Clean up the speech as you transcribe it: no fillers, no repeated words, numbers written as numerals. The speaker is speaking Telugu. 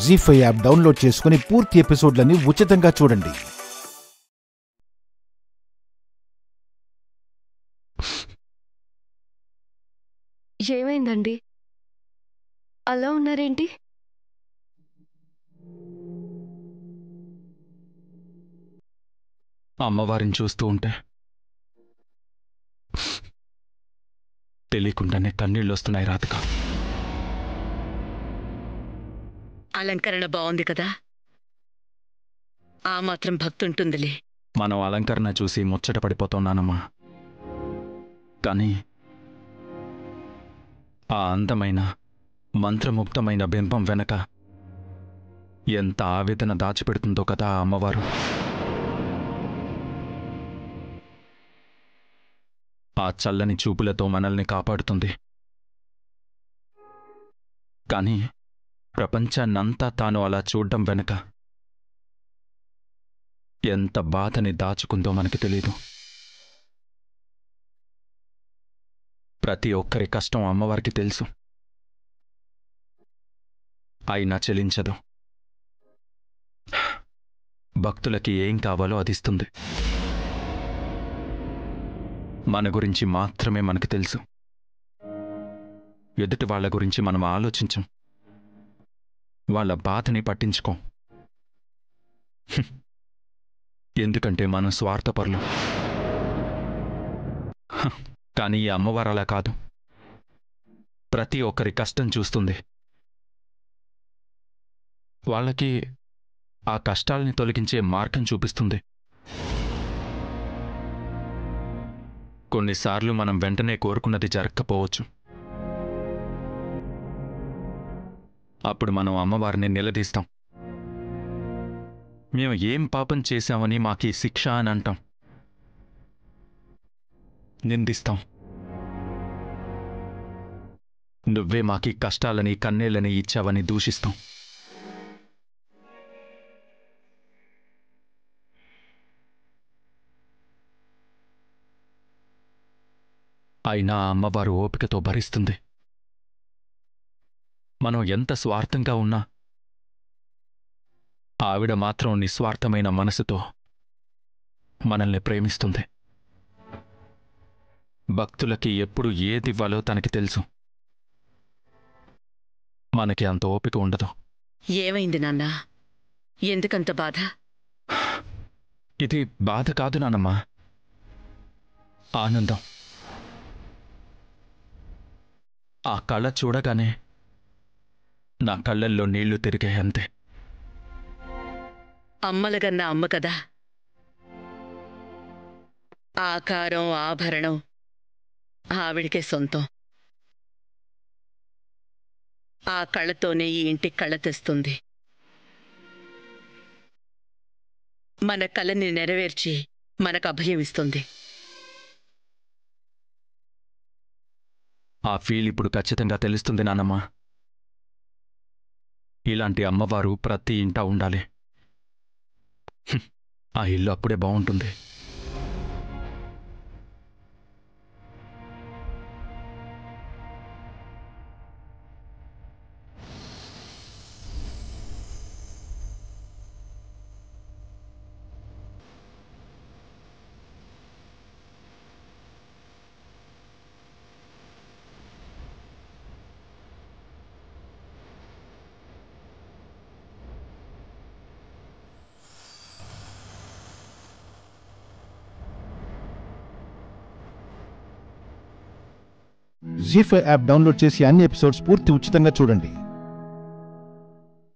జీ5 యాప్ డౌన్లోడ్ చేసుకుని పూర్తి ఎపిసోడ్లని ఉచితంగా చూడండి. ఏమైందండి? అలా ఉన్నారేంటి? అమ్మవారిని చూస్తూ ఉంటే తెలియకుండానే కన్నీళ్ళు వస్తున్నాయి రాధిక. అలంకరణ బాగుంది కదా, ఆ మాత్రం భక్తుంటుందిలే. మనం అలంకరణ చూసి ముచ్చట పడిపోతున్నానమ్మా. కానీ ఆ అందమైన మంత్రముగ్ధమైన బింబం వెనక ఎంత ఆవేదన దాచిపెడుతుందో కదా ఆ అమ్మవారు. ఆ చల్లని చూపులతో మనల్ని కాపాడుతుంది. కానీ ప్రపంచాన్నంతా తాను అలా చూడ్డం వెనక ఎంత బాధని దాచుకుందో మనకి తెలీదు. ప్రతి ఒక్కరి కష్టం అమ్మవారికి తెలుసు, అయినా చెలించదు. భక్తులకి ఏం కావాలో అది ఇస్తుంది. మన గురించి మాత్రమే మనకు తెలుసు, ఎదుటి వాళ్ళ గురించి మనం ఆలోచించం, వాళ్ళ బాధని పట్టించుకోం. ఎందుకంటే మనం స్వార్థపరులు. కానీ ఈ అమ్మవారు అలా కాదు, ప్రతి ఒక్కరి కష్టం చూస్తుంది. వాళ్ళకి ఆ కష్టాలని తొలగించే మార్గం చూపిస్తుంది. కొన్నిసార్లు మనం వెంటనే కోరుకున్నది జరగకపోవచ్చు. అప్పుడు మనం అమ్మవారిని నిలదీస్తాం. మేము ఏం పాపం చేశామని మాకీ శిక్ష అని అంటాం, నిందిస్తాం. నువ్వే మాకీ కష్టాలని కన్నీళ్ళని ఇచ్చావని దూషిస్తాం. అయినా అమ్మవారు ఓపికతో భరిస్తుంది. మనం ఎంత స్వార్థంగా ఉన్నా ఆవిడ మాత్రం నిస్వార్థమైన మనసుతో మనల్ని ప్రేమిస్తుంది. భక్తులకి ఎప్పుడు ఏదివ్వాలో తనకి తెలుసు. మనకి అంత ఓపిక ఉండదు. ఏమైంది నాన్నా, ఎందుకంత బాధ? ఇది బాధ కాదు నానమ్మా, ఆనందం. ఆ కళ చూడగానే నా కళ్ళల్లో నీళ్లు తిరిగాయి అంతే. అమ్మలగన్న అమ్మ కదా, ఆకారం ఆభరణం ఆవిడికే సొంతం. ఆ కళ్ళతోనే ఈ ఇంటికి కళ తెస్తుంది. మన కళని నెరవేర్చి మనకు అభయం ఇస్తుంది. ఆ ఫీల్ ఇప్పుడు ఖచ్చితంగా తెలుస్తుంది నానమ్మా. ఇలాంటి అమ్మవారు ప్రతి ఇంటా ఉండాలి. ఆ ఇల్లు అప్పుడే బాగుంటుంది. జీ5 యాప్ డౌన్లోడ్ చేసి అన్ని ఎపిసోడ్స్ పూర్తి ఉచితంగా చూడండి.